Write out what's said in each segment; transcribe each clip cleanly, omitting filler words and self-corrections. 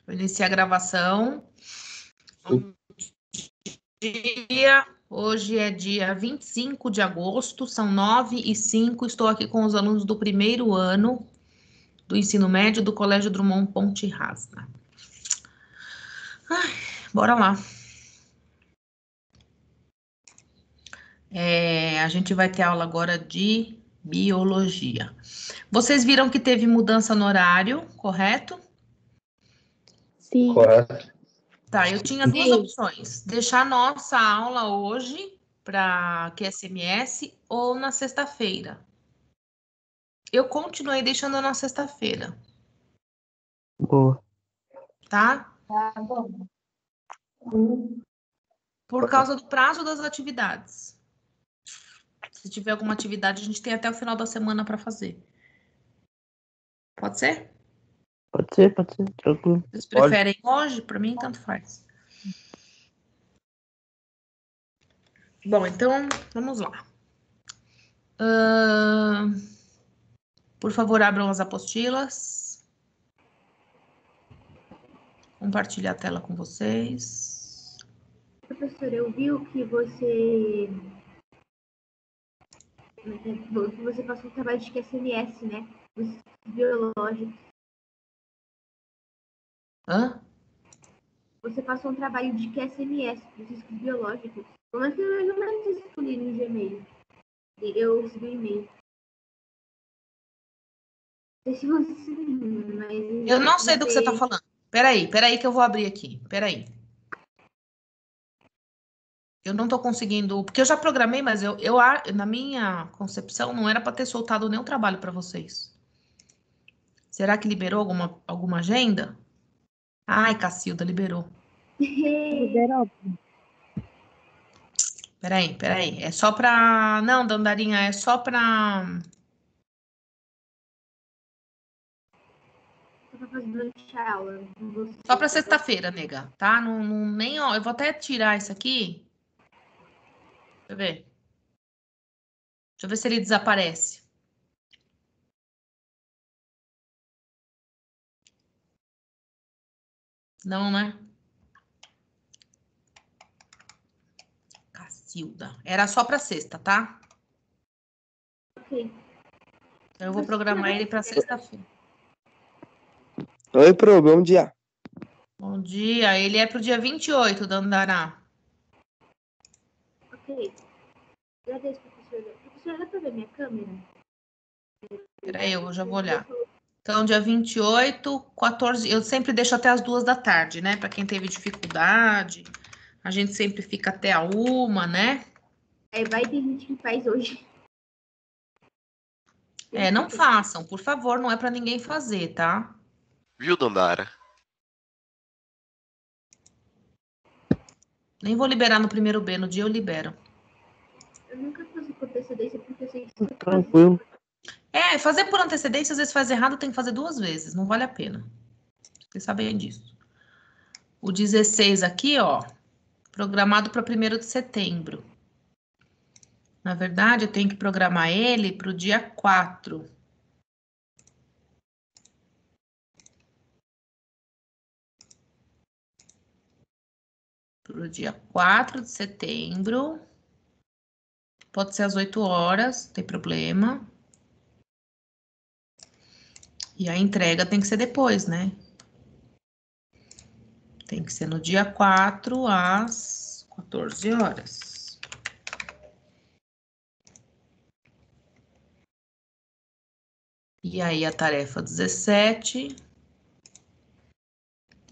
Vou iniciar a gravação. Bom dia. Hoje é dia 25 de agosto, são 9h05. Estou aqui com os alunos do primeiro ano do ensino médio do Colégio Drummond Ponte Rasa. Bora lá. A gente vai ter aula agora de biologia. Vocês viram que teve mudança no horário, correto? Sim. Correto. Tá, eu tinha duas opções. Deixar nossa aula hoje para QSMS ou na sexta-feira. Eu continuei deixando na sexta-feira. Boa. Tá? Tá bom. Por causa do prazo das atividades. Se tiver alguma atividade, a gente tem até o final da semana para fazer. Pode ser? Pode ser, tranquilo. Vocês preferem hoje? Para mim, tanto faz. Bom, então, vamos lá. Por favor, abram as apostilas. Compartilhar a tela com vocês. Professor, eu vi o que você passou o trabalho de QSMS, né? Os biológicos. Hã? Você passou um trabalho de QSMS, dos riscos biológicos. Como é que eu mais ou menos respondi no Gmail? Eu recebi um e-mail. Não sei se você... Mas Eu não sei do que você está falando. Peraí que eu vou abrir aqui. Peraí. Eu não estou conseguindo... Porque eu já programei, mas na minha concepção não era para ter soltado nenhum trabalho para vocês. Será que liberou alguma agenda? Ai, Cacilda, liberou. Liberou. Peraí. É só para... Não, Dandarinha, é só para... Só para sexta-feira, nega, tá? Nem, ó, eu vou até tirar isso aqui. Deixa eu ver. Deixa eu ver se ele desaparece. Não, né? Cacilda. Era só para sexta, tá? Ok. Então eu vou programar ele para sexta-feira. Oi, Pro, bom dia. Bom dia. Ele é pro dia 28, Dandará. Ok. Agradeço, professora. Professora, dá para ver minha câmera? Peraí, eu já vou olhar. Então, dia 28, 14... Eu sempre deixo até as 2 da tarde, né? Para quem teve dificuldade. A gente sempre fica até a 1, né? Vai ter gente que faz hoje. Não façam, por favor, não é para ninguém fazer, tá? Viu, Dandara? Nem vou liberar no primeiro B, no dia eu libero. Eu nunca faço com antecedência porque eu sei que Tranquilo. Fazer por antecedência, às vezes faz errado, tem que fazer 2 vezes, não vale a pena. Vocês sabem disso. O 16 aqui, ó, programado para 1º de setembro. Na verdade, eu tenho que programar ele para o dia 4. Para o dia 4 de setembro. Pode ser às 8 horas, não tem problema. E a entrega tem que ser depois, né? Tem que ser no dia 4 às 14 horas. E aí a tarefa 17.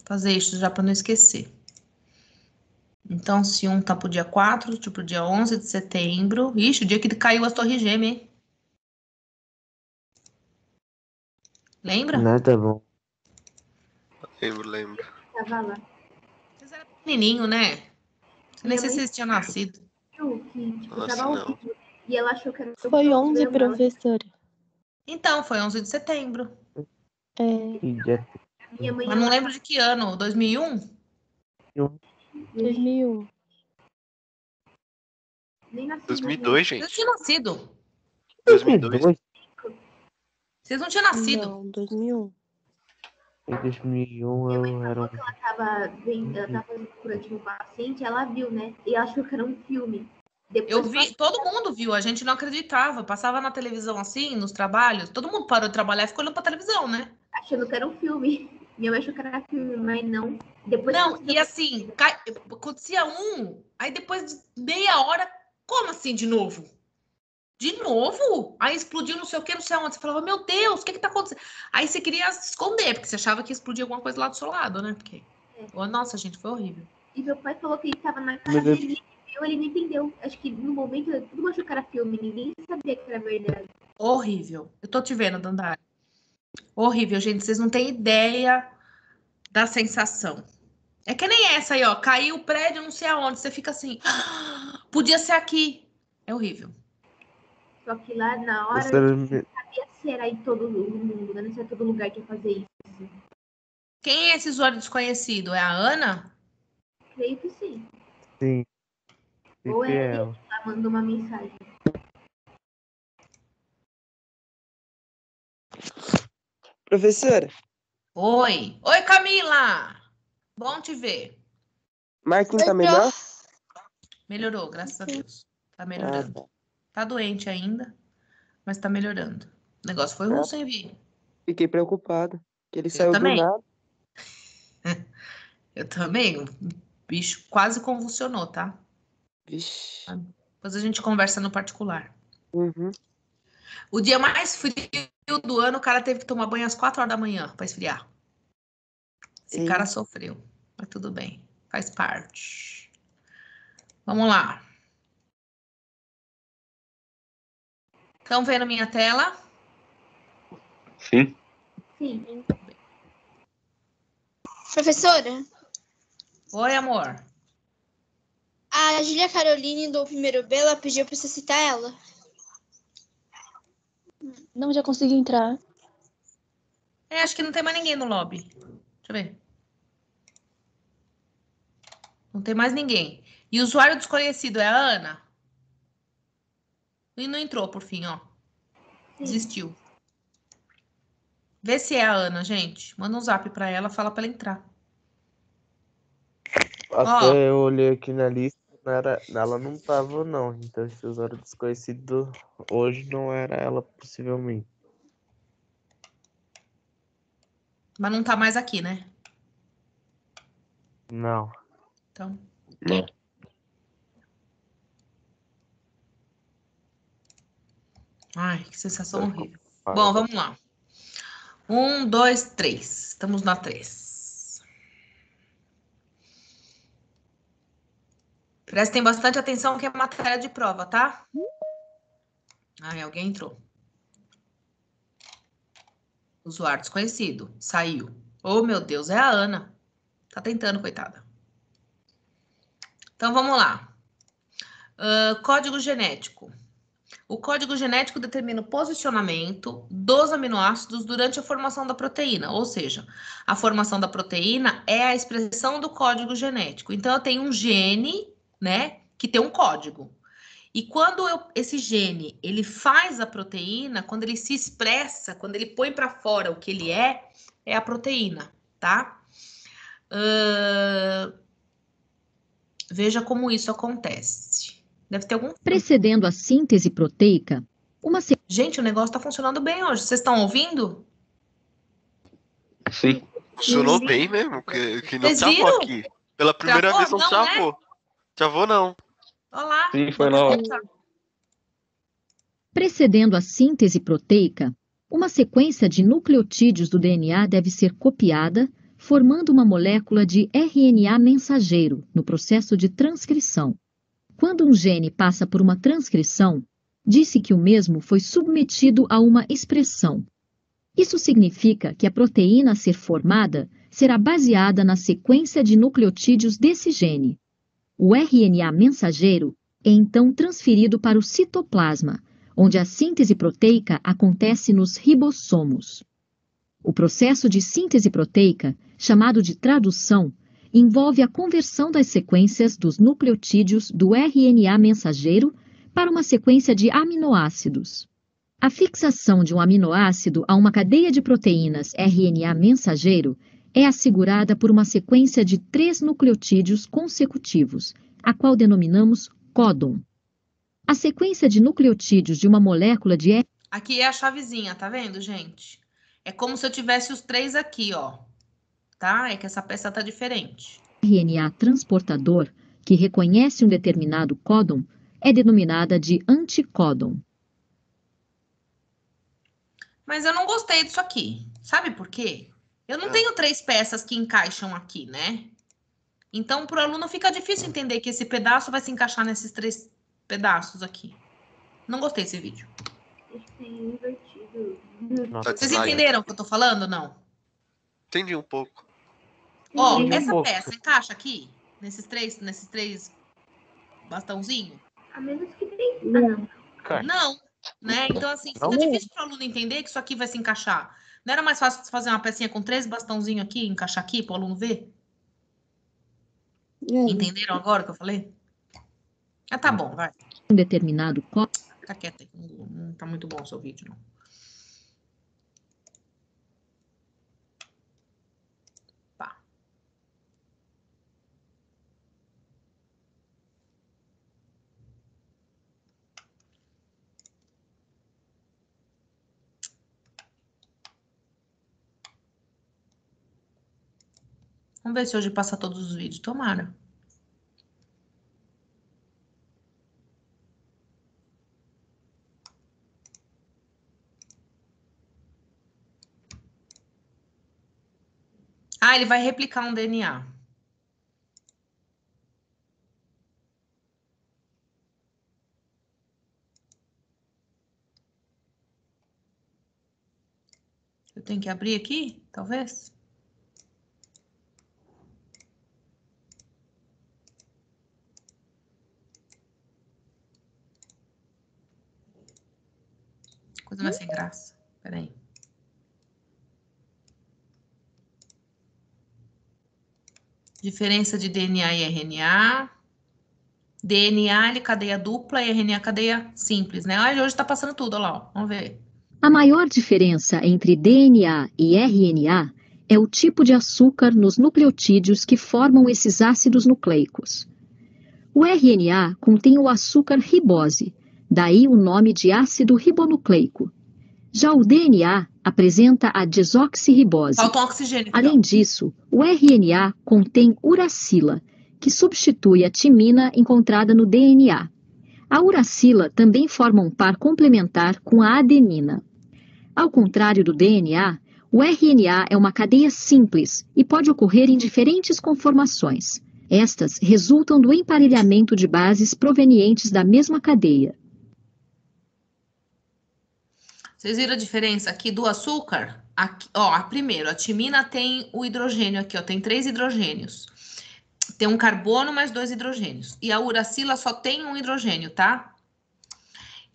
Fazer isso já para não esquecer. Então, se um tá pro dia 4, tipo dia 11 de setembro. Ixi, o dia que caiu as torres gêmeas, hein? Lembra? Né, tá bom. Lembro. tava lá. Vocês eram pequenininho, né? Nem Minha sei se mãe vocês tinham nascido. viu que Nossa, tava ao não. vivo. E ela achou que era... Foi 11, professora. Então, foi 11 de setembro. Minha mãe, Mas não lembro de que ano, 2001? 2001. Nem nasci. 2002, Vocês gente. tinham nascido. 2002. Vocês não tinham nascido. Não, 2001. Em 2001 Minha mãe eu era falou que ela tava fazendo curativo no paciente, ela viu, né? E achou que era um filme. Eu Depois vi, todo mundo viu, a gente não acreditava. Passava na televisão assim, nos trabalhos, todo mundo parou de trabalhar e ficou olhando pra televisão, né? achando que era um filme. Minha mãe achou que era filme, mas não. Depois Não, que e assim, acontecia um, aí depois de meia hora, como assim de novo? De novo? Aí explodiu não sei o que, não sei aonde. Você falava, meu Deus, o que que tá acontecendo? Aí você queria se esconder, porque você achava que ia explodir alguma coisa lá do seu lado, né? Porque, nossa, gente, foi horrível. E meu pai falou que ele tava na casa dele, ele não entendeu. Acho que no momento todo mundo achou que era filme, ninguém sabia que era verdade. Horrível. Eu tô te vendo, Dandara. Horrível, gente. Vocês não têm ideia da sensação. É que nem essa aí, ó. Caiu o prédio, não sei aonde. Você fica assim. "Ah, podia ser aqui." É horrível. Só que lá na hora Essa era eu minha- sabia se era em todo mundo, né? Não sei todo lugar que ia fazer isso. Quem é esse usuário desconhecido? É a Ana? Creio que sim. Sim, Ou sempre é ela. ele lá mandando uma mensagem. Professora, Oi. Oi, Camila. Bom te ver. Marquinhos tá melhor? Melhorou, graças a Deus. Tá Ah, melhorando. tá. Tá doente ainda, mas tá melhorando. O negócio foi ruim sem vir. Fiquei preocupado. Que ele Eu saiu do também. nada. Eu também. O bicho quase convulsionou, tá? Vixe. Depois a gente conversa no particular. Uhum. O dia mais frio do ano, o cara teve que tomar banho às 4 horas da manhã pra esfriar. Esse cara sofreu. Mas tudo bem. Faz parte. Vamos lá. Estão vendo minha tela? Sim. Sim. Professora, Oi, amor. a Júlia Caroline do primeiro B, ela pediu pra você citar ela. Não, já consegui entrar. Acho que não tem mais ninguém no lobby. Deixa eu ver. Não tem mais ninguém. E o usuário desconhecido é a Ana? E não entrou, por fim, ó. Desistiu. Vê se é a Ana, gente. Manda um zap pra ela, fala pra ela entrar. Até eu olhei aqui na lista, ela não tava, não. Então, esse usuário desconhecido hoje não era ela, possivelmente. Mas não tá mais aqui, né? Não. Então. Não. Ai, que sensação horrível. Bom, vamos lá. 1, 2, 3. Estamos na 3. Prestem bastante atenção que é matéria de prova, tá? Ai, alguém entrou. Usuário desconhecido. Saiu. Oh, meu Deus, é a Ana. Tá tentando, coitada. Então, vamos lá. Código genético. O código genético determina o posicionamento dos aminoácidos durante a formação da proteína, ou seja, a formação da proteína é a expressão do código genético. Então, eu tenho um gene, né, que tem um código. E quando esse gene, ele faz a proteína, quando ele se expressa, quando ele põe para fora o que ele é a proteína, tá? Veja como isso acontece. Deve ter algum... Precedendo a síntese proteica, Gente, o negócio tá funcionando bem hoje. Vocês estão ouvindo? Sim. Funcionou bem mesmo, que não Vocês travou viram? aqui. Pela primeira Travou? vez não Não, travou. né? Travou não. Olha lá. Sim, foi na hora. precedendo a síntese proteica, uma sequência de nucleotídeos do DNA deve ser copiada, formando uma molécula de RNA mensageiro no processo de transcrição. Quando um gene passa por uma transcrição, disse que o mesmo foi submetido a uma expressão. Isso significa que a proteína a ser formada será baseada na sequência de nucleotídeos desse gene. O RNA mensageiro é então transferido para o citoplasma, onde a síntese proteica acontece nos ribossomos. O processo de síntese proteica, chamado de tradução, envolve a conversão das sequências dos nucleotídeos do RNA mensageiro para uma sequência de aminoácidos. A fixação de um aminoácido a uma cadeia de proteínas RNA mensageiro é assegurada por uma sequência de 3 nucleotídeos consecutivos, a qual denominamos códon. A sequência de nucleotídeos de uma molécula de Aqui é a chavezinha, tá vendo, gente? É como se eu tivesse os 3 aqui, ó. Tá? É que essa peça tá diferente. RNA transportador, que reconhece um determinado códon, é denominada de anticódon. Mas eu não gostei disso aqui. Sabe por quê? Eu não tenho 3 peças que encaixam aqui, né? Então, para o aluno fica difícil entender que esse pedaço vai se encaixar nesses 3 pedaços aqui. Não gostei desse vídeo. Acho que tem invertido. Nossa, Vocês entenderam o que eu tô falando, não? Entendi um pouco. Ó, Entendi um essa pouco. peça encaixa aqui? Nesses três bastãozinhos? A menos que tem. Não. Cara, Não, né? Então, assim, fica Não. difícil para o aluno entender que isso aqui vai se encaixar. Não era mais fácil fazer uma pecinha com 3 bastãozinhos aqui, encaixar aqui para o aluno ver? Entenderam agora o que eu falei? Ah, tá bom, vai. Um determinado códon Fica quieto aí. Não tá muito bom o seu vídeo, não. Pá. Vamos ver se hoje passa todos os vídeos. Tomara. Ah, ele vai replicar um DNA. Eu tenho que abrir aqui, talvez? Coisa mais sem graça. Peraí. Diferença de DNA e RNA. DNA, ele cadeia dupla e RNA cadeia simples, né? Ah, hoje tá passando tudo, olha lá, ó. Vamos ver. A maior diferença entre DNA e RNA é o tipo de açúcar nos nucleotídeos que formam esses ácidos nucleicos. O RNA contém o açúcar ribose, daí o nome de ácido ribonucleico. Já o DNA apresenta a desoxirribose. Falta um oxigênio aqui, Além ó. disso, o RNA contém uracila, que substitui a timina encontrada no DNA. A uracila também forma um par complementar com a adenina. Ao contrário do DNA, o RNA é uma cadeia simples e pode ocorrer em diferentes conformações. Estas resultam do emparelhamento de bases provenientes da mesma cadeia. Vocês viram a diferença aqui do açúcar? Aqui, ó, primeiro, a timina tem o hidrogênio aqui, ó, tem 3 hidrogênios. Tem um carbono mais 2 hidrogênios. E a uracila só tem um hidrogênio, tá?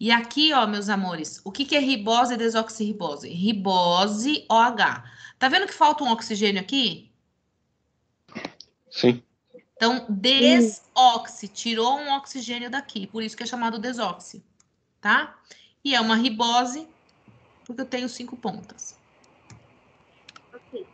E aqui, ó, meus amores, o que é ribose e desoxirribose? Ribose, OH. Tá vendo que falta um oxigênio aqui? Sim. Então, desoxi, tirou um oxigênio daqui, por isso que é chamado desoxi, tá? E é uma ribose, porque eu tenho 5 pontas. Ok.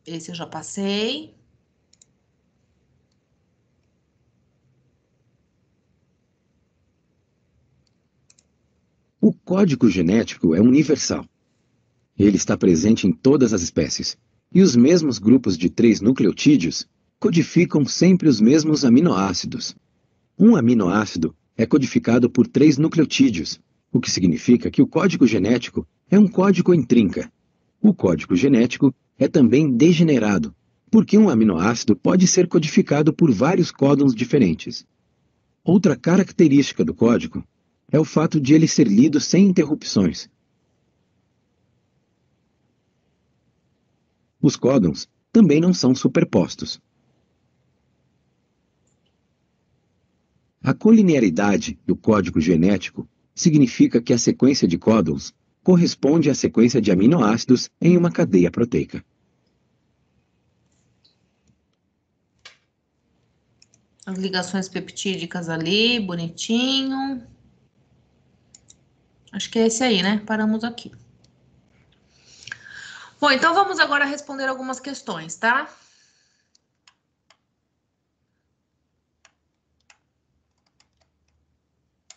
Esse eu já passei. O código genético é universal. Ele está presente em todas as espécies. E os mesmos grupos de 3 nucleotídeos codificam sempre os mesmos aminoácidos. Um aminoácido é codificado por 3 nucleotídeos, o que significa que o código genético é um código em trinca. O código genético é também degenerado, porque um aminoácido pode ser codificado por vários códons diferentes. Outra característica do código é o fato de ele ser lido sem interrupções. Os códons também não são superpostos. A colinearidade do código genético significa que a sequência de códons corresponde à sequência de aminoácidos em uma cadeia proteica. As ligações peptídicas ali, bonitinho. Acho que é esse aí, né? Paramos aqui. Bom, então vamos agora responder algumas questões, tá?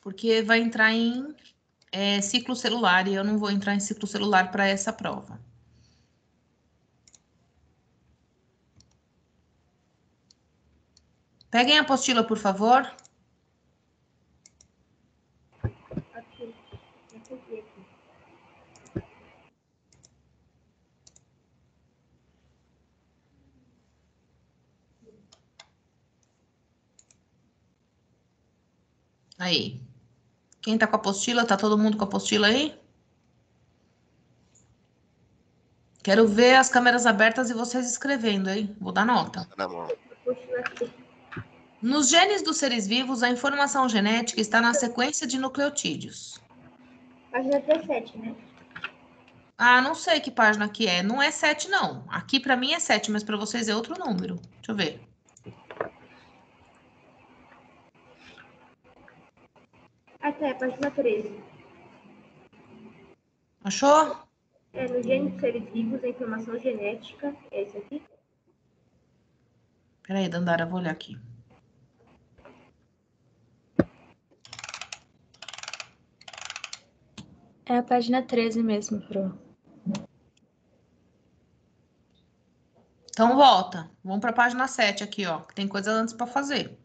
Porque vai entrar em ciclo celular e eu não vou entrar em ciclo celular para essa prova. Peguem a apostila, por favor. Aqui. Eu peguei aqui. Aí. Quem tá com a apostila? Tá todo mundo com a apostila aí? Quero ver as câmeras abertas e vocês escrevendo, hein? Vou dar nota. Tá na mão. Apostila aqui. Nos genes dos seres vivos, a informação genética está na sequência de nucleotídeos. Página 17, né? Ah, não sei que página que é. Não é 7, não. Aqui para mim é 7, mas para vocês é outro número. Deixa eu ver. Até, é página 13. Achou? No gene dos seres vivos, a informação genética. É esse aqui? Peraí, Dandara, eu vou olhar aqui. É a página 13 mesmo, Pro. Então volta. Vamos para a página 7 aqui, ó. Que tem coisa antes para fazer.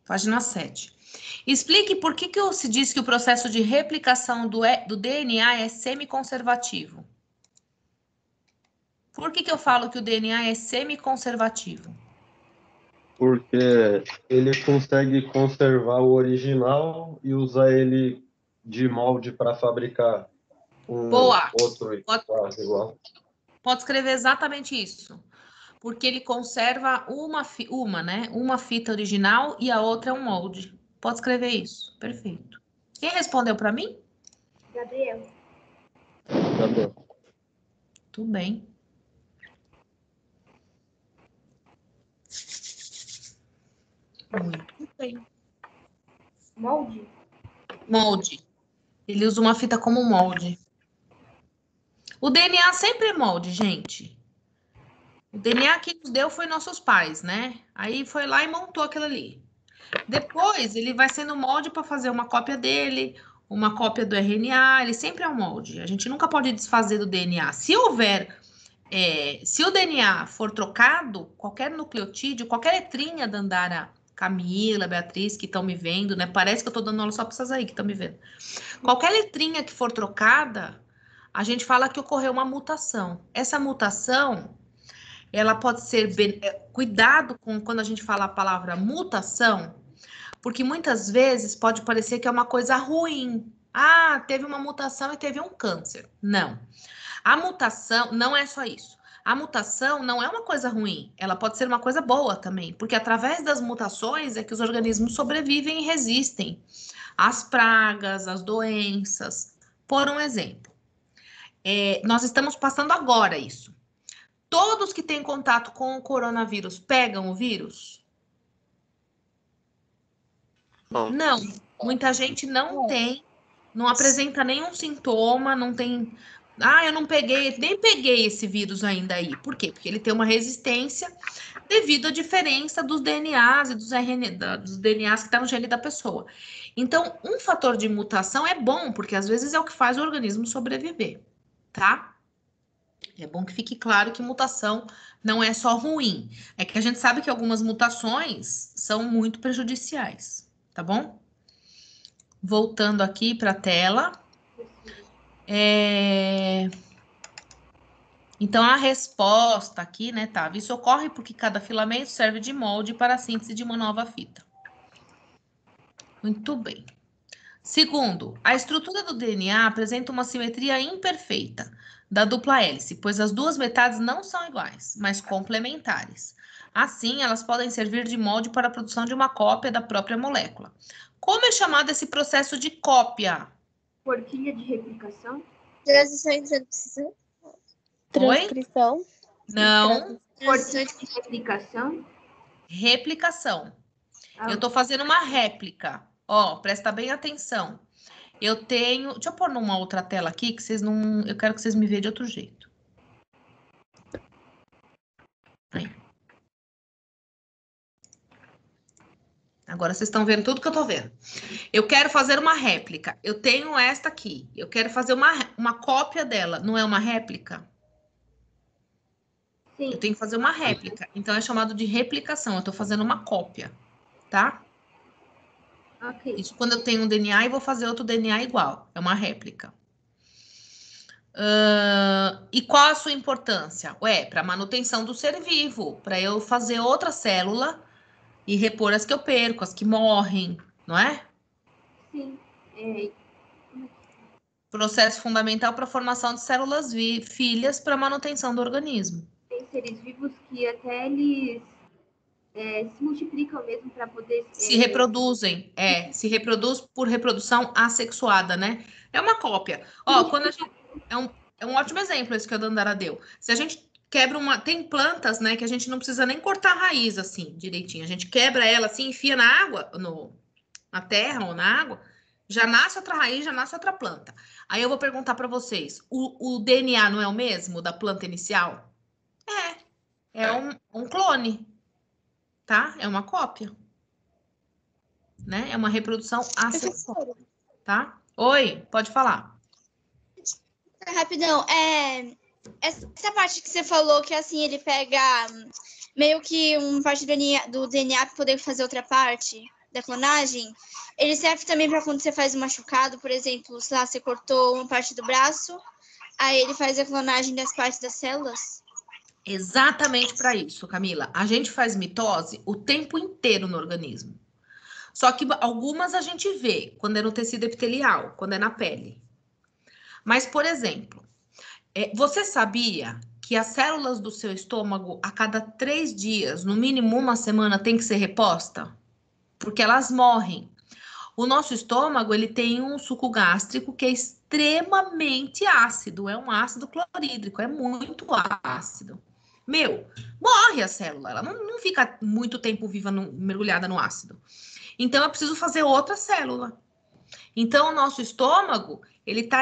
Página 7. Explique por que se diz que o processo de replicação do DNA é semiconservativo. Por que eu falo que o DNA é semiconservativo? Porque ele consegue conservar o original e usar ele de molde para fabricar um Boa. outro igual. Pode escrever exatamente isso. Porque ele conserva uma fita original e a outra é um molde. Pode escrever isso. Perfeito. Quem respondeu para mim? Gabriel. Tudo bem. Muito bem. Molde? Molde. Ele usa uma fita como molde. O DNA sempre é molde, gente. O DNA que nos deu foi nossos pais, né? Aí foi lá e montou aquilo ali. Depois, ele vai sendo molde para fazer uma cópia dele, uma cópia do RNA, ele sempre é um molde. A gente nunca pode desfazer do DNA. Se houver, se o DNA for trocado, qualquer nucleotídeo, qualquer letrinha, Dandara, Camila, Beatriz, que estão me vendo, né? Parece que eu estou dando aula só para essas aí que estão me vendo. Qualquer letrinha que for trocada, a gente fala que ocorreu uma mutação. Essa mutação, ela pode ser... Cuidado com quando a gente fala a palavra mutação, porque muitas vezes pode parecer que é uma coisa ruim. Ah, teve uma mutação e teve um câncer. Não. A mutação não é só isso. A mutação não é uma coisa ruim, ela pode ser uma coisa boa também, porque através das mutações é que os organismos sobrevivem e resistem às pragas, às doenças. Por um exemplo, nós estamos passando agora isso. Todos que têm contato com o coronavírus pegam o vírus? Não. Muita gente não tem, não apresenta nenhum sintoma, não tem... Ah, eu não peguei, nem peguei esse vírus ainda aí. Por quê? Porque ele tem uma resistência devido à diferença dos DNAs e dos DNAs que estão no gene da pessoa. Então, um fator de mutação é bom, porque às vezes é o que faz o organismo sobreviver, tá? É bom que fique claro que mutação não é só ruim. É que a gente sabe que algumas mutações são muito prejudiciais, tá bom? Voltando aqui para a tela. Então, a resposta aqui, né, Tava? Isso ocorre porque cada filamento serve de molde para a síntese de uma nova fita. Muito bem. Segundo, a estrutura do DNA apresenta uma simetria imperfeita da dupla hélice, pois as duas metades não são iguais, mas complementares. Assim, elas podem servir de molde para a produção de uma cópia da própria molécula. Como é chamado esse processo de cópia? Forquilha de replicação? Transição e transcrição? Oi? Transcrição? Não. Forquilha de replicação? Replicação. Ah, Eu tô fazendo uma réplica. Ó, presta bem atenção. Eu tenho... Deixa eu pôr numa outra tela aqui, que vocês não... Eu quero que vocês me vejam de outro jeito. Aí. Agora vocês estão vendo tudo que eu tô vendo. Eu quero fazer uma réplica. Eu tenho esta aqui. Eu quero fazer uma cópia dela. Não é uma réplica? sim. Eu tenho que fazer uma réplica. Então, é chamado de replicação. Eu tô fazendo uma cópia, tá? Ok. Isso quando eu tenho um DNA e vou fazer outro DNA igual. É uma réplica. E qual a sua importância? Ué, para manutenção do ser vivo. Para eu fazer outra célula e repor as que eu perco, as que morrem, não é? Sim. Processo fundamental para a formação de células filhas para manutenção do organismo. Tem seres vivos que até eles se multiplicam mesmo para poder... Se reproduzem, se reproduz por reprodução assexuada, né? É uma cópia. Ó, quando a gente... É um ótimo exemplo esse que a Dandara deu. Se a gente quebra uma... Tem plantas, né, que a gente não precisa nem cortar a raiz assim, direitinho. A gente quebra ela assim, enfia na água, na terra ou na água, já nasce outra raiz, já nasce outra planta. Aí eu vou perguntar para vocês, o DNA não é o mesmo da planta inicial? É um clone, tá? É uma cópia. Né? É uma reprodução assexuada, tá? Oi, pode falar. Rapidão, essa parte que você falou que assim ele pega meio que uma parte do DNA para poder fazer outra parte da clonagem, ele serve também para quando você faz um machucado, por exemplo, sei lá, você cortou uma parte do braço, aí ele faz a clonagem das partes das células? Exatamente para isso, Camila. A gente faz mitose o tempo inteiro no organismo. Só que algumas a gente vê quando é no tecido epitelial, quando é na pele. Mas, por exemplo, você sabia que as células do seu estômago, a cada 3 dias, no mínimo uma semana, tem que ser reposta? Porque elas morrem. O nosso estômago, ele tem um suco gástrico que é extremamente ácido. É um ácido clorídrico, é muito ácido. Morre a célula. Ela não fica muito tempo viva, mergulhada no ácido. Então, eu preciso fazer outra célula. Então, o nosso estômago, ele tá...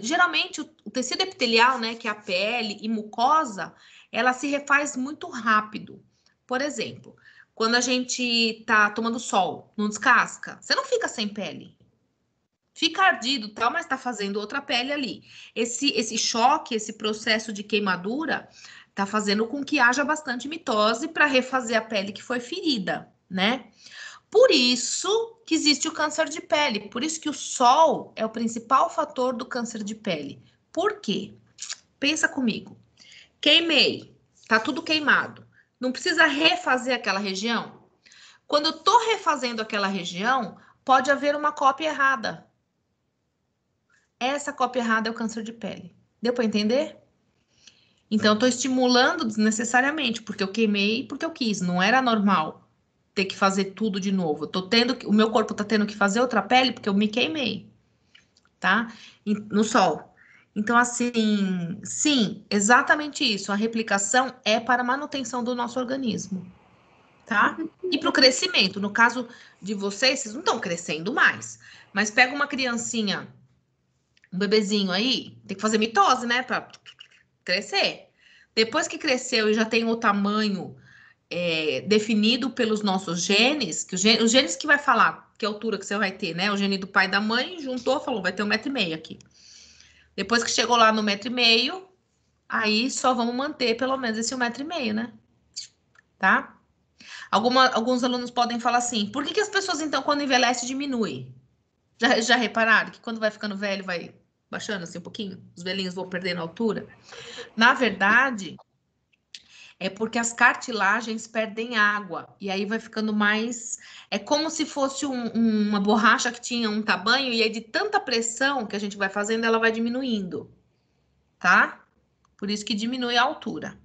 geralmente, o tecido epitelial, né, que é a pele e mucosa, ela se refaz muito rápido. Por exemplo, quando a gente tá tomando sol, não descasca, você não fica sem pele. Fica ardido, tal, mas tá fazendo outra pele ali. Esse choque, esse processo de queimadura, tá fazendo com que haja bastante mitose para refazer a pele que foi ferida, né? Por isso que existe o câncer de pele. Por isso que o sol é o principal fator do câncer de pele. Por quê? Pensa comigo. Queimei, tá tudo queimado. Não precisa refazer aquela região? Quando eu tô refazendo aquela região, pode haver uma cópia errada. Essa cópia errada é o câncer de pele. Deu para entender? Então, eu tô estimulando desnecessariamente, porque eu queimei, porque eu quis. Não era normal ter que fazer tudo de novo. O meu corpo tá tendo que fazer outra pele porque eu me queimei, tá? No sol. Então, assim, sim, exatamente isso. A replicação é para a manutenção do nosso organismo, tá? E para o crescimento. No caso de vocês não estão crescendo mais. Mas pega uma criancinha, um bebezinho aí, tem que fazer mitose, né? Para crescer. Depois que cresceu e já tem o tamanho definido pelos nossos genes, que os genes que vai falar que altura que você vai ter, né? O gene do pai e da mãe juntou, falou, vai ter 1,5 m aqui. Depois que chegou lá no 1,5 m, aí só vamos manter pelo menos esse 1,5 m, né? Tá? Alguns alunos podem falar assim, por que as pessoas, então, quando envelhece, diminuem? Já repararam que quando vai ficando velho, vai baixando assim um pouquinho? Os velhinhos vão perdendo altura? Na verdade... é porque as cartilagens perdem água, e aí vai ficando mais... É como se fosse uma borracha que tinha um tamanho, e aí de tanta pressão que a gente vai fazendo, ela vai diminuindo, tá? Por isso que diminui a altura.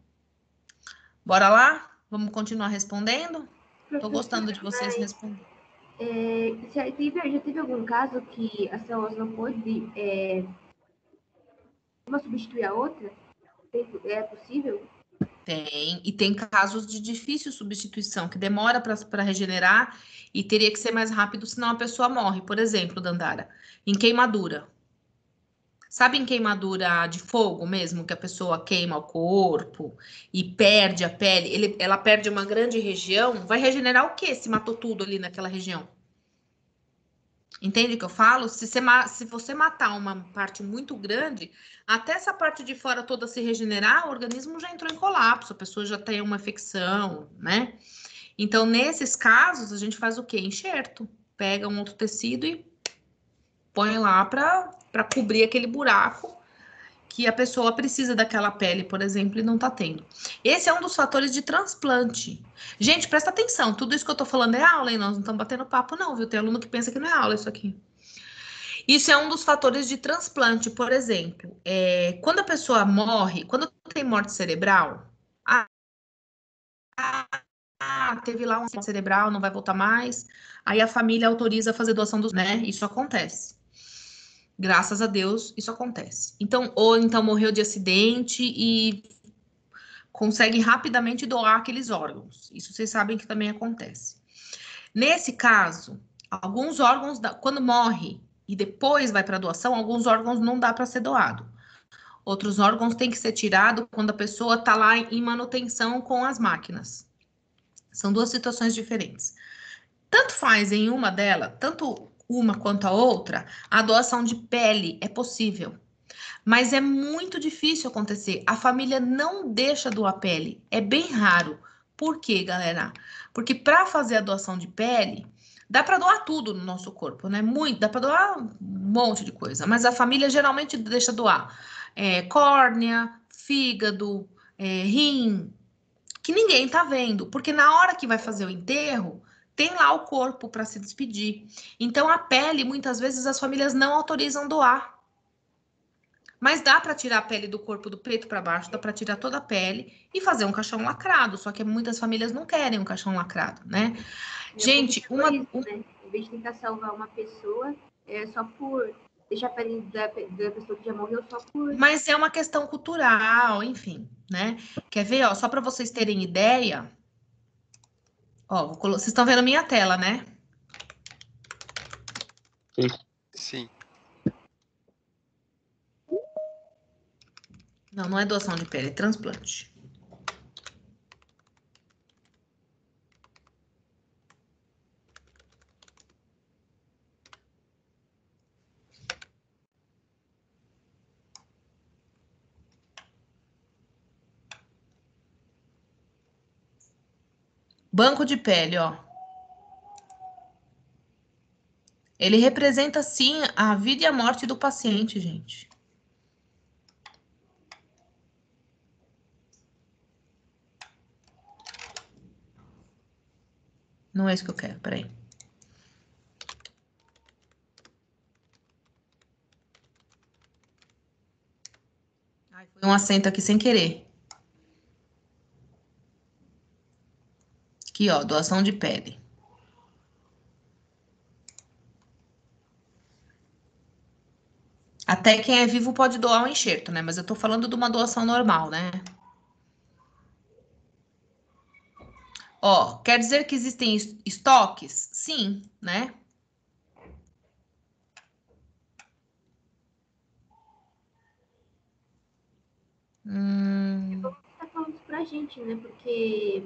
Bora lá? Vamos continuar respondendo? Tô gostando de vocês respondendo. Já teve algum caso que as células não pôde uma substituir a outra? É possível? Tem, e tem casos de difícil substituição, que demora para regenerar e teria que ser mais rápido, senão a pessoa morre. Por exemplo, Dandara, em queimadura. Sabe em queimadura de fogo mesmo, que a pessoa queima o corpo e perde a pele? Ela perde uma grande região, vai regenerar o quê se matou tudo ali naquela região? Entende o que eu falo? Se você matar uma parte muito grande, até essa parte de fora toda se regenerar, o organismo já entrou em colapso, a pessoa já tem uma infecção, né? Então, nesses casos, a gente faz o quê? Enxerto. Pega um outro tecido e põe lá para cobrir aquele buraco que a pessoa precisa daquela pele, por exemplo, e não tá tendo. Esse é um dos fatores de transplante. Gente, presta atenção, tudo isso que eu tô falando é aula, hein? Nós não estamos batendo papo não, viu? Tem aluno que pensa que não é aula isso aqui. Isso é um dos fatores de transplante, por exemplo. Quando a pessoa morre, quando tem morte cerebral, teve lá um acidente cerebral, não vai voltar mais, aí a família autoriza a fazer doação dos, né? Isso acontece. Graças a Deus, isso acontece. Então, ou então morreu de acidente e consegue rapidamente doar aqueles órgãos. Isso vocês sabem que também acontece. Nesse caso, alguns órgãos, quando morre e depois vai para doação, alguns órgãos não dá para ser doado. Outros órgãos têm que ser tirados quando a pessoa está lá em manutenção com as máquinas. São duas situações diferentes. Tanto faz em uma delas, tanto uma quanto a outra, a doação de pele é possível. Mas é muito difícil acontecer. A família não deixa doar pele. É bem raro. Por quê, galera? Porque para fazer a doação de pele, dá para doar tudo no nosso corpo, né? Dá para doar um monte de coisa. Mas a família geralmente deixa doar córnea, fígado, rim, que ninguém tá vendo. Porque na hora que vai fazer o enterro, tem lá o corpo para se despedir. Então, a pele, muitas vezes, as famílias não autorizam doar. Mas dá para tirar a pele do corpo do peito para baixo, dá para tirar toda a pele e fazer um caixão lacrado. Só que muitas famílias não querem um caixão lacrado, né? Gente, né? Em vez de tentar salvar uma pessoa, só por deixar a pele da pessoa que já morreu só por... Mas é uma questão cultural, enfim, né? Quer ver, ó, só para vocês terem ideia... Ó, vocês estão vendo a minha tela, né? Sim. Não, não é doação de pele, é transplante. Banco de pele, ó. Ele representa, sim, a vida e a morte do paciente, gente. Não é isso que eu quero, peraí. Ai, foi um acento aqui sem querer. Aqui, ó, doação de pele. Até quem é vivo pode doar um enxerto, né? Mas eu tô falando de uma doação normal, né? Ó, quer dizer que existem estoques? Sim, né? Você tá falando isso pra gente, né? Porque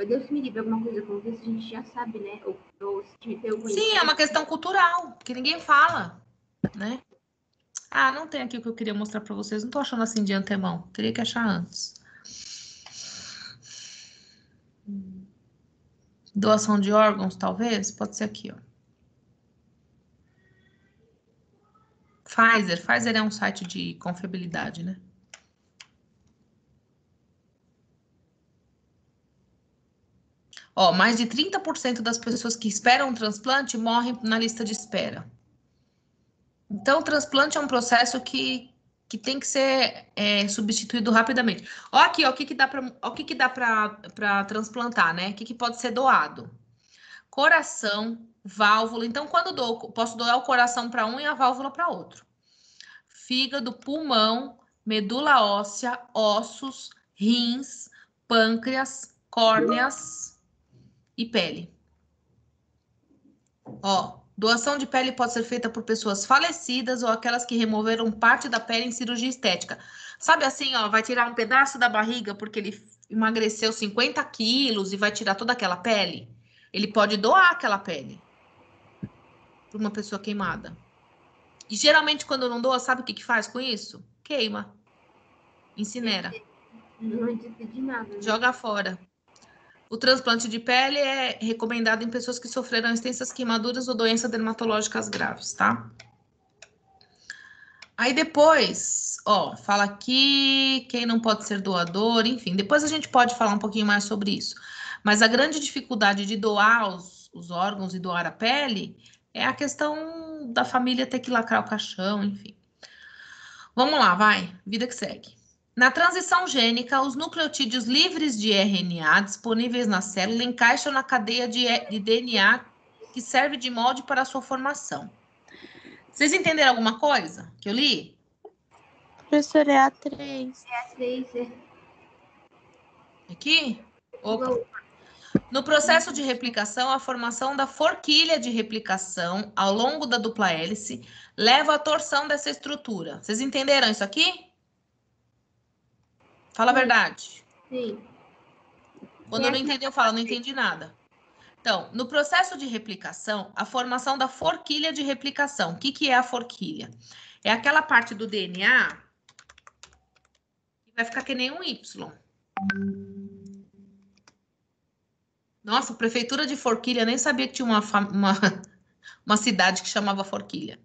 Deus me livre, alguma coisa como isso a gente já sabe, né? Ou se tiver algum Sim, é uma questão cultural, que ninguém fala, né? Ah, não tem aqui o que eu queria mostrar pra vocês. Não tô achando assim de antemão. Teria que achar antes. Doação de órgãos, talvez? Pode ser aqui, ó. Pfizer é um site de confiabilidade, né? Ó, mais de 30% das pessoas que esperam um transplante morrem na lista de espera. Então, o transplante é um processo que tem que ser substituído rapidamente. Ó aqui, ó, o que dá para transplantar, né? O que pode ser doado? Coração, válvula. Então, quando posso doar o coração para um e a válvula para outro. Fígado, pulmão, medula óssea, ossos, rins, pâncreas, córneas e pele. Ó, doação de pele pode ser feita por pessoas falecidas ou aquelas que removeram parte da pele em cirurgia estética. Sabe assim, ó, vai tirar um pedaço da barriga porque ele emagreceu 50 quilos e vai tirar toda aquela pele? Ele pode doar aquela pele para uma pessoa queimada. E geralmente quando não doa, sabe o que que faz com isso? Queima. Incinera. Não entendi nada. Né? Joga fora. O transplante de pele é recomendado em pessoas que sofreram extensas queimaduras ou doenças dermatológicas graves, tá? Aí depois, ó, fala aqui quem não pode ser doador, enfim, depois a gente pode falar um pouquinho mais sobre isso. Mas a grande dificuldade de doar os órgãos e doar a pele é a questão da família ter que lacrar o caixão, enfim. Vamos lá, vai, vida que segue. Na transição gênica, os nucleotídeos livres de RNA disponíveis na célula encaixam na cadeia de DNA que serve de molde para a sua formação. Vocês entenderam alguma coisa que eu li? Professora, é A3. É A3, é. Aqui? Opa. No processo de replicação, a formação da forquilha de replicação ao longo da dupla hélice leva à torção dessa estrutura. Vocês entenderam isso aqui? Fala a verdade. Sim. Quando eu não entendi, eu falo, não entendi nada. Então, no processo de replicação, a formação da forquilha de replicação. O que que é a forquilha? É aquela parte do DNA que vai ficar que nem um Y. Nossa, prefeitura de Forquilha, nem sabia que tinha uma cidade que chamava Forquilha.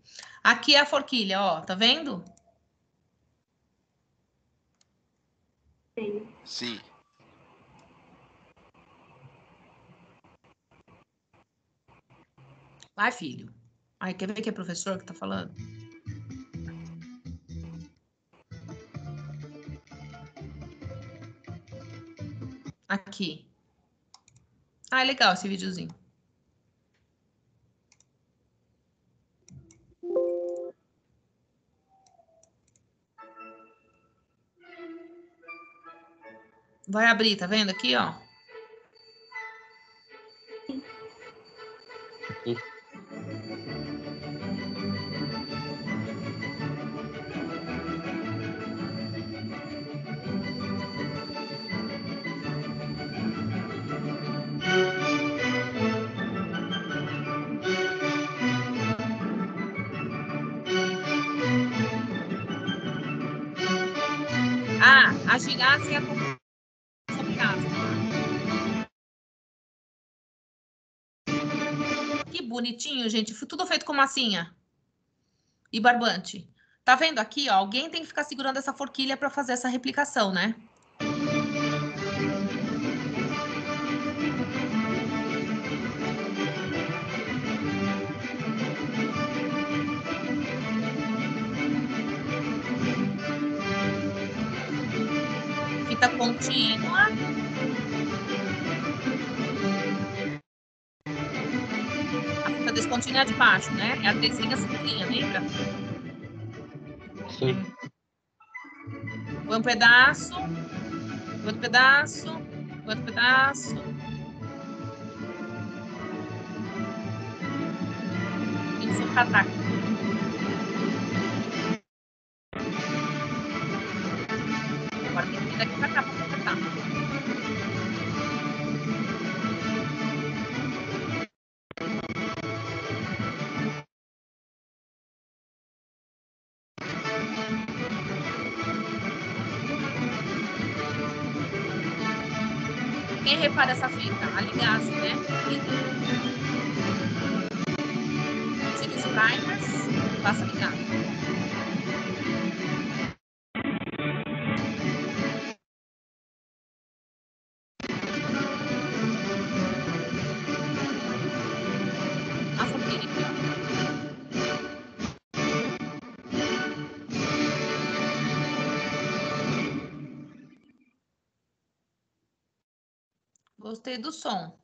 Aqui é a forquilha, ó, tá vendo? Sim. Vai, filho. Ai, quer ver que é professor que tá falando? Aqui. Ah, é legal esse videozinho. Vai abrir, tá vendo aqui, ó? Ah, a ginástica é a que bonitinho, gente. Foi tudo feito com massinha e barbante. Tá vendo aqui, ó? Alguém tem que ficar segurando essa forquilha para fazer essa replicação, né? Fita contínua. A fita descontínua é de baixo, né? É a desenha cinturinha, lembra? Sim. Põe um pedaço, outro pedaço, outro pedaço. Isso, cataca. Agora tem que vir daqui pra cá pra completar. Quem repara essa fita? A linhagem, né? Tira os primers, passa a linhagem. A forquilha aqui, ó. Gostei do som.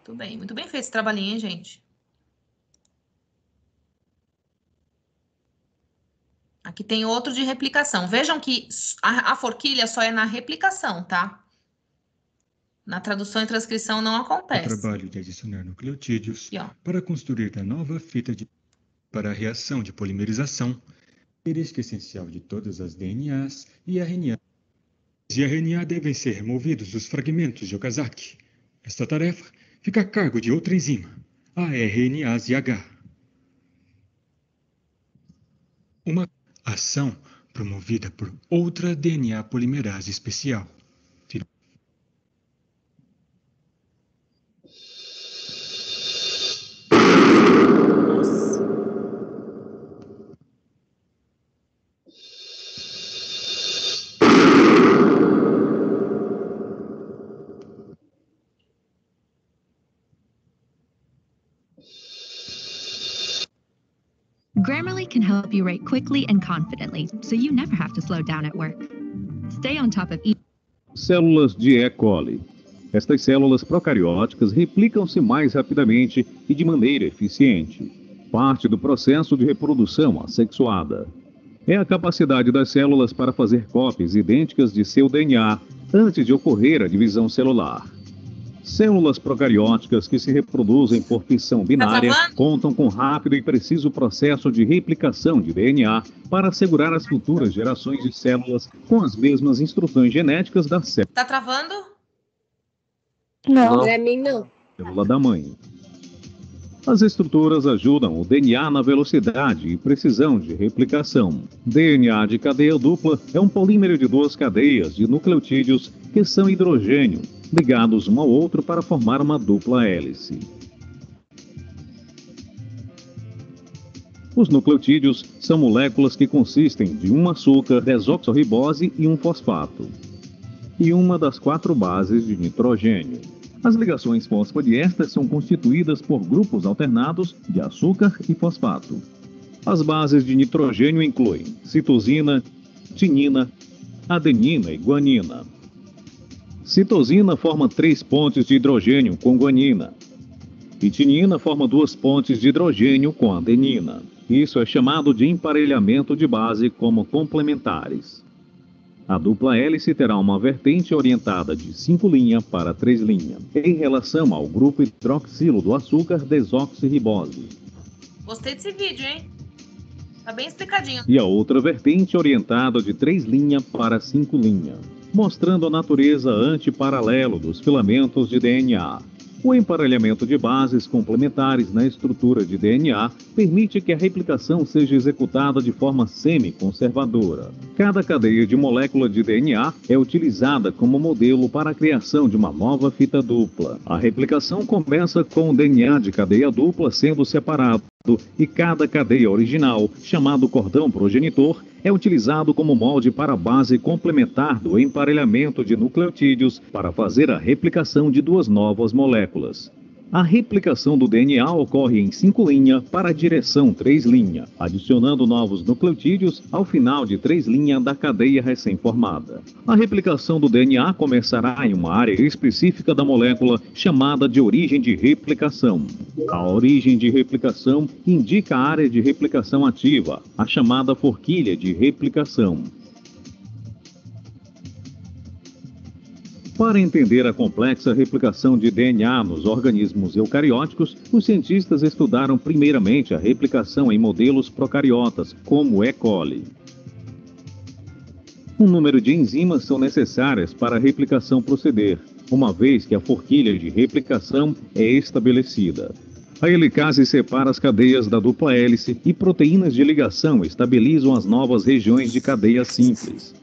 Muito bem feito esse trabalhinho, hein, gente? Aqui tem outro de replicação. Vejam que a forquilha só é na replicação, tá? Na tradução e transcrição não acontece. O trabalho de adicionar nucleotídeos Aqui, ó. para construir a nova fita para a reação de polimerização, característica essencial de todas as DNAs e RNA. E RNA devem ser removidos dos fragmentos de Okazaki. Esta tarefa fica a cargo de outra enzima, a RNase H. Uma ação promovida por outra DNA polimerase especial. Grammarly can help you write quickly and confidently, so you never have to slow down at work. Stay on top of each. Células de E. coli. Estas células procarióticas replicam-se mais rapidamente e de maneira eficiente. Parte do processo de reprodução assexuada. É a capacidade das células para fazer cópias idênticas de seu DNA antes de ocorrer a divisão celular. Células procarióticas que se reproduzem por fissão binária contam com rápido e preciso processo de replicação de DNA para assegurar as futuras gerações de células com as mesmas instruções genéticas da Tá travando? Não. Pra mim, não. célula da mãe. As estruturas ajudam o DNA na velocidade e precisão de replicação. DNA de cadeia dupla é um polímero de duas cadeias de nucleotídeos que são hidrogênio, ligados um ao outro para formar uma dupla hélice. Os nucleotídeos são moléculas que consistem de um açúcar, desoxirribose e um fosfato, e uma das 4 bases de nitrogênio. As ligações fosfodiésteres são constituídas por grupos alternados de açúcar e fosfato. As bases de nitrogênio incluem citosina, timina, adenina e guanina. Citosina forma 3 pontes de hidrogênio com guanina. E timina forma 2 pontes de hidrogênio com adenina. Isso é chamado de emparelhamento de base como complementares. A dupla hélice terá uma vertente orientada de 5' para 3', em relação ao grupo hidroxilo do açúcar desoxirribose. Gostei desse vídeo, hein? Tá bem explicadinho. E a outra vertente orientada de 3' para 5', mostrando a natureza antiparalelo dos filamentos de DNA. O emparelhamento de bases complementares na estrutura de DNA permite que a replicação seja executada de forma semi-conservadora. Cada cadeia de molécula de DNA é utilizada como modelo para a criação de uma nova fita dupla. A replicação começa com o DNA de cadeia dupla sendo separado e cada cadeia original, chamado cordão progenitor, é utilizado como molde para a base complementar do emparelhamento de nucleotídeos para fazer a replicação de 2 novas moléculas. A replicação do DNA ocorre em 5' para a direção 3', adicionando novos nucleotídeos ao final de 3' da cadeia recém-formada. A replicação do DNA começará em uma área específica da molécula chamada de origem de replicação. A origem de replicação indica a área de replicação ativa, a chamada forquilha de replicação. Para entender a complexa replicação de DNA nos organismos eucarióticos, os cientistas estudaram primeiramente a replicação em modelos procariotas, como E. coli. Um número de enzimas são necessárias para a replicação proceder, uma vez que a forquilha de replicação é estabelecida. A helicase separa as cadeias da dupla hélice e proteínas de ligação estabilizam as novas regiões de cadeia simples.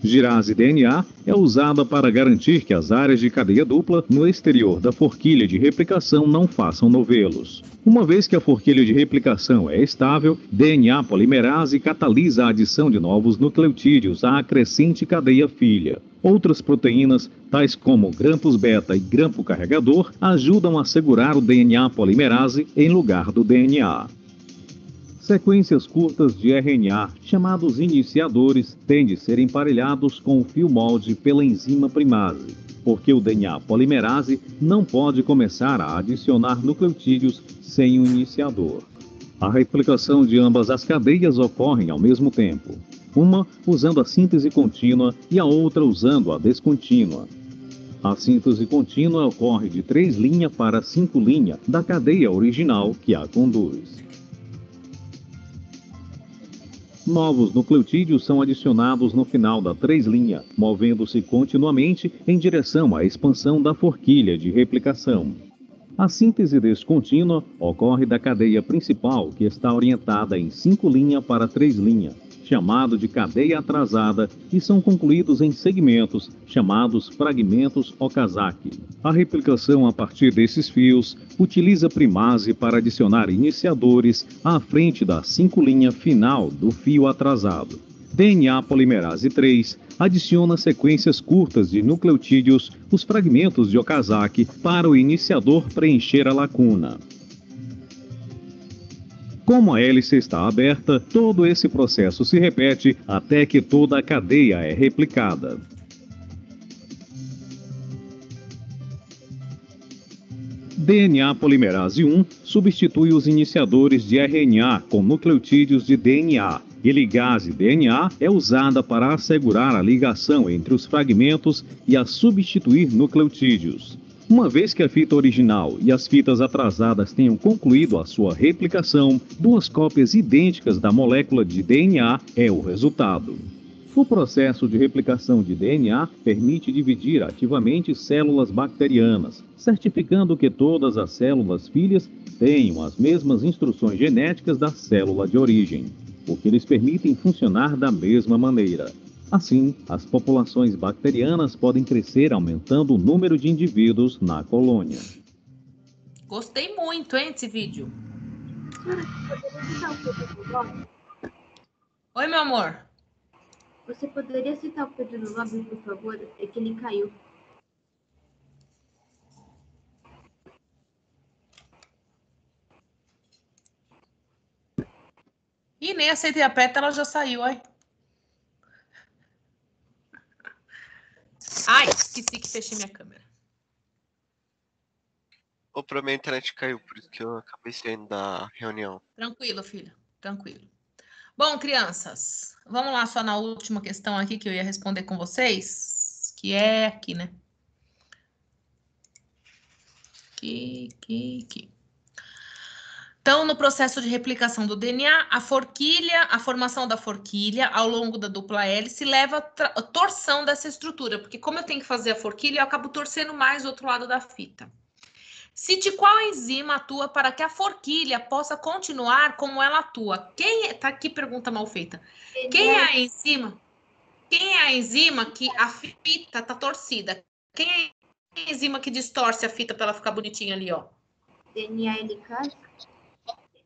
Girase DNA é usada para garantir que as áreas de cadeia dupla no exterior da forquilha de replicação não façam novelos. Uma vez que a forquilha de replicação é estável, DNA polimerase catalisa a adição de novos nucleotídeos à acrescente cadeia filha. Outras proteínas, tais como grampos beta e grampo carregador, ajudam a segurar o DNA polimerase em lugar do DNA. Sequências curtas de RNA, chamados iniciadores, têm de ser emparelhados com o fio molde pela enzima primase, porque o DNA polimerase não pode começar a adicionar nucleotídeos sem um iniciador. A replicação de ambas as cadeias ocorre ao mesmo tempo. Uma usando a síntese contínua e a outra usando a descontínua. A síntese contínua ocorre de 3' para 5' da cadeia original que a conduz. Novos nucleotídeos são adicionados no final da 3', movendo-se continuamente em direção à expansão da forquilha de replicação. A síntese descontínua ocorre da cadeia principal, que está orientada em 5' para 3', chamado de cadeia atrasada, e são concluídos em segmentos, chamados fragmentos Okazaki. A replicação a partir desses fios utiliza primase para adicionar iniciadores à frente da 5' final do fio atrasado. DNA polimerase 3 adiciona sequências curtas de nucleotídeos, os fragmentos de Okazaki, para o iniciador preencher a lacuna. Como a hélice está aberta, todo esse processo se repete até que toda a cadeia é replicada. DNA polimerase 1 substitui os iniciadores de RNA com nucleotídeos de DNA. E ligase DNA é usada para assegurar a ligação entre os fragmentos e a substituir nucleotídeos. Uma vez que a fita original e as fitas atrasadas tenham concluído a sua replicação, 2 cópias idênticas da molécula de DNA é o resultado. O processo de replicação de DNA permite dividir ativamente células bacterianas, certificando que todas as células filhas tenham as mesmas instruções genéticas da célula de origem, o que lhes permitem funcionar da mesma maneira. Assim, as populações bacterianas podem crescer aumentando o número de indivíduos na colônia. Gostei muito, hein, desse vídeo. Oi, meu amor. Você poderia citar o Pedro no lobby, por favor? É que ele caiu. Ih, nem aceitei a peta, ela já saiu, ai. Ai, esqueci que fechei minha câmera. Pra minha internet caiu, por isso que eu acabei saindo da reunião. Tranquilo, filho, tranquilo. Bom, crianças, vamos lá só na última questão aqui que eu ia responder com vocês, que é aqui, né? Aqui. Então, no processo de replicação do DNA, a formação da forquilha ao longo da dupla hélice leva a torção dessa estrutura, porque como eu tenho que fazer a forquilha, eu acabo torcendo mais o outro lado da fita. Cite qual enzima atua para que a forquilha possa continuar como ela atua. Tá aqui pergunta mal feita. Quem é a enzima? Quem é a enzima que a fita tá torcida? Quem é a enzima que distorce a fita para ela ficar bonitinha ali, ó? DNA helicase?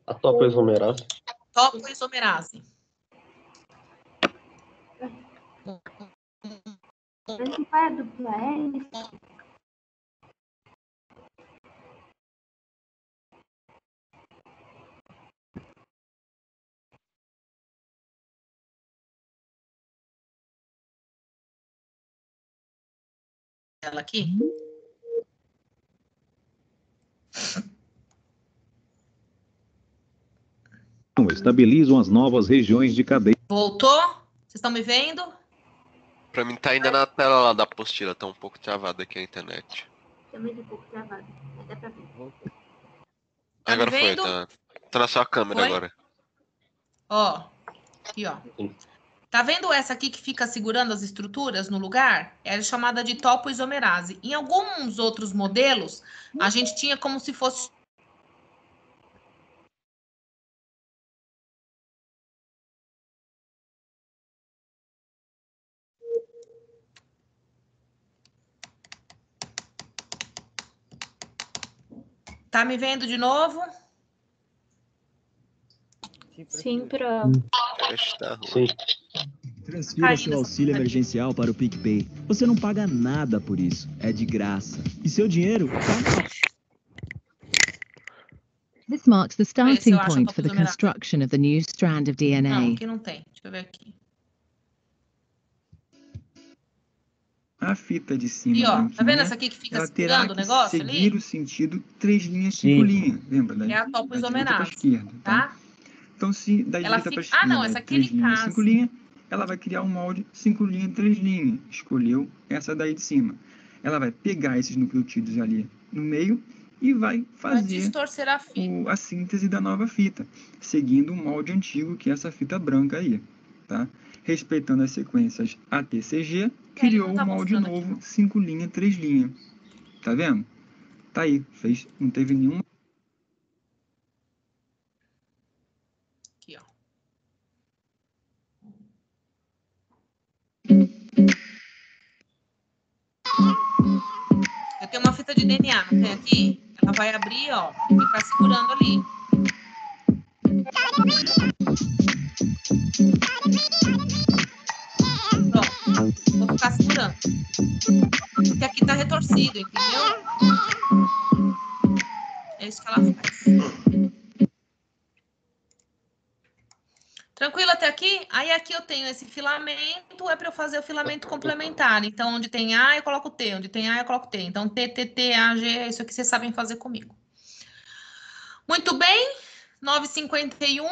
A topoisomerase. Topoisomerase. Mas qual é a dupla hélice? Ela aqui. Estabilizam as novas regiões de cadeia. Voltou? Vocês estão me vendo? Pra mim tá ainda na tela lá da apostila, tá um pouco travada aqui a internet. Também tá um pouco travado, mas dá pra ver. Agora foi, tá na sua câmera foi? Agora. Ó, aqui ó. Tá vendo essa aqui que fica segurando as estruturas no lugar? Ela é chamada de topoisomerase. Em alguns outros modelos, a gente tinha como se fosse Tá me vendo de novo? Sim, pro. Sim. Transfira seu auxílio emergencial para o PicPay. Você não paga nada por isso. É de graça. E seu dinheiro tá... This marks the starting point for the construction of the new strand of DNA. Não, aqui não tem. Deixa eu ver aqui. A fita de cima. E ó, tá vendo essa aqui que fica segurando o negócio ali? Seguir o sentido 3 linhas, 5 linhas. Lembra? É a topoisomerase, tá? Então, se da Ela direita para fica... Ah, não, esquerda essa é aqui ele 3 linhas, 5 casa. linhas, ela vai criar um molde 5 linhas, 3 linhas. Escolheu essa daí de cima. Ela vai pegar esses nucleotídeos ali no meio e vai Vai fazer distorcer a fita. a síntese da nova fita, seguindo o molde antigo, que é essa fita branca aí, tá? Respeitando as sequências ATCG, criou tá um molde mostrando aqui, novo, 5 linhas, 3 linhas. Tá vendo? Tá aí, fez, não teve nenhuma. Aqui, ó. Eu tenho uma fita de DNA, não tem aqui? Ela vai abrir, ó, e ficar segurando ali. Pronto. Vou ficar segurando. Porque aqui tá retorcido, entendeu? É isso que ela faz. Tranquilo até aqui? Aí aqui eu tenho esse filamento, é para eu fazer o filamento complementar. Então, onde tem A, eu coloco T. Onde tem A, eu coloco T. Então, T, T, T, A, G, é isso que vocês sabem fazer comigo. Muito bem. 9h51.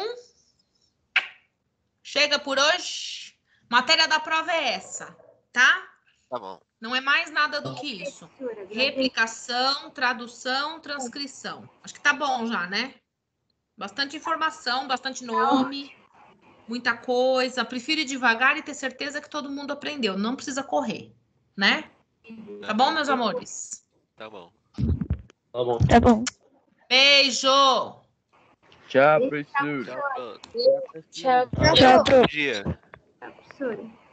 Chega por hoje. Matéria da prova é essa, tá? Tá bom. Não é mais nada do que isso. Replicação, tradução, transcrição. Acho que tá bom já, né? Bastante informação, bastante nome, muita coisa. Prefiro ir devagar e ter certeza que todo mundo aprendeu. Não precisa correr, né? Tá bom, meus amores? Tá bom. Tá bom. Tá bom. Beijo! Tchau, professor. Tchau. Tchau. Bom dia. Professora.